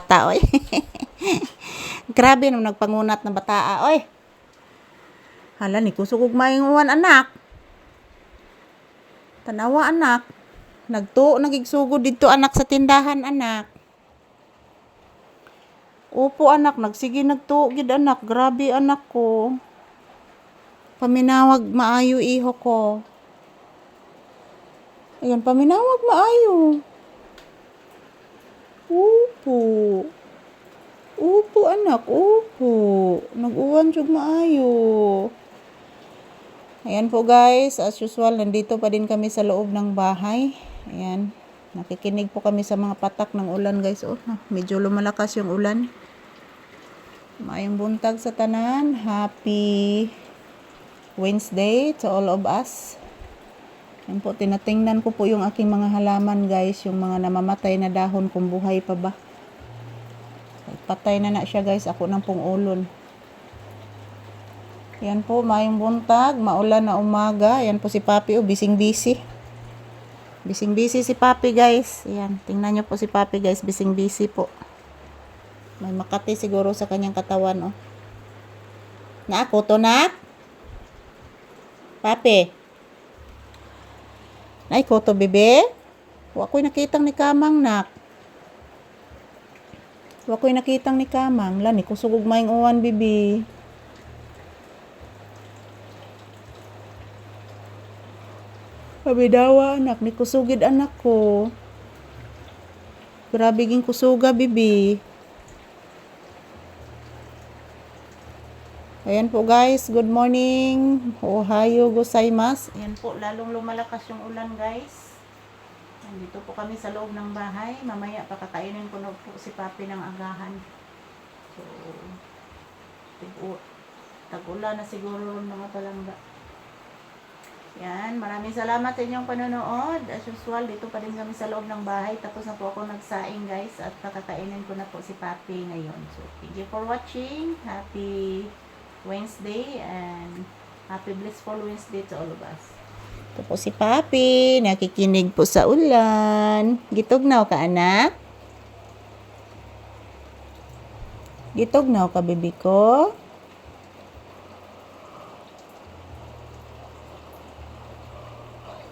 bata, oy. Grabe nung nagpangunat ng bataa, oy. Hala ni kusog ug mainguan anak. Tanawa anak. Nagigsugod dito anak sa tindahan anak. Opo anak, nagsige nagtuo gid anak. Grabe anak ko. Paminawag maayo iho ko. Ayan, paminawag maayo. Opo. Opo anak, opo. Nag-uwan jud maayo. Ayan po guys, as usual, nandito pa din kami sa loob ng bahay. Ayan, nakikinig po kami sa mga patak ng ulan guys. Oh, medyo lumalakas yung ulan. Mayong buntag sa tanan. Happy Wednesday to all of us. Ayan po, tinatingnan ko po yung aking mga halaman guys. Yung mga namamatay na dahon kung buhay pa ba. Patay na siya guys. Ako nang pong ulon. Yan po, mayong buntag, maulan na umaga. Yan po si Papi, oh, bising-busy. Bising-busy si Papi, guys. Yan, tingnan nyo po si Papi, guys, bising-busy po. May makati siguro sa kanyang katawan, oh. Naako to, nak? Papi? Nay, ko to, bebe? Wako'y nakitang ni Kamang, nak. Wako'y nakitang ni Kamang. Lani, kusugog mayong uwan, bibi. Pabidawa anak, ni kusugid anak ko. Grabe ging kusuga bibi. Ayan po guys, good morning. Ohayo gozaimasu. Ayan po, lalong lumalakas yung ulan guys. Nandito po kami sa loob ng bahay. Mamaya pakakainin ko na po si Papi ng agahan. So, tag-ulan na siguro mga palangga. Yan, maraming salamat sa inyong panonood. As usual, dito pa din kami sa loob ng bahay. Tapos na po ako nagsaing guys. At pakakainin ko na po si Papi ngayon. So, thank you for watching. Happy Wednesday and happy blissful Wednesday to all of us. Ito po si Papi. Nakikinig po sa ulan. Gitugnaw ka anak? Gitugnaw ka bibi ko?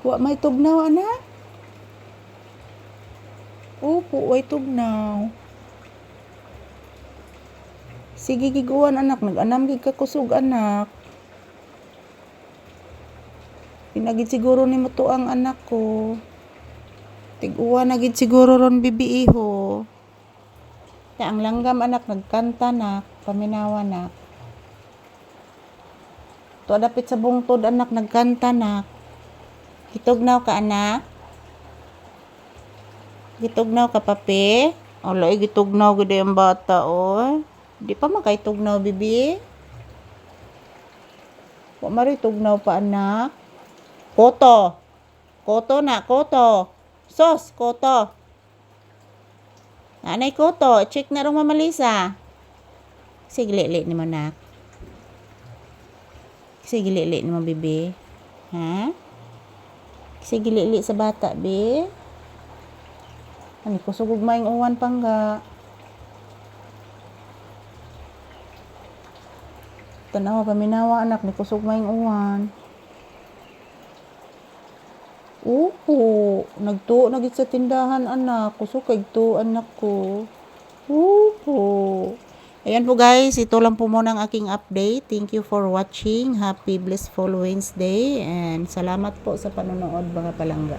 Wa may tugnaw anak? Opo, way tugnaw. Sige giguan anak, nag-anam gid ka kusog anak. Pinagid siguro nimo to ang anak ko. Tig-uwan na gid siguro ron bibi iho. Ya ang langgam anak nagkanta na, paminawa na. To dapit sa bungtod anak nagkanta na. Gitugnaw ka anak? Gitugnaw ka Papi? Alay, gitugnaw gid ang bata oh. Di pa makaitugnaw bibi? Wa mari tugnaw pa anak. Koto. Koto na, koto. Sos, koto. Anay koto, check na rong mamalisa. Sige li ni mo anak. Sige li ni mo bibi. Ha? Sige li sa bata, be. Ani kusugog maing uwan pangga. Tanawa paminawa anak ni kusog maing uwan. Opo, nagtuo na gid sa tindahan anak. Kusog kay tuo anak ko. Opo. Ayan po guys, ito lang po muna ang aking update. Thank you for watching. Happy blissful Wednesday and salamat po sa panonood mga palangga.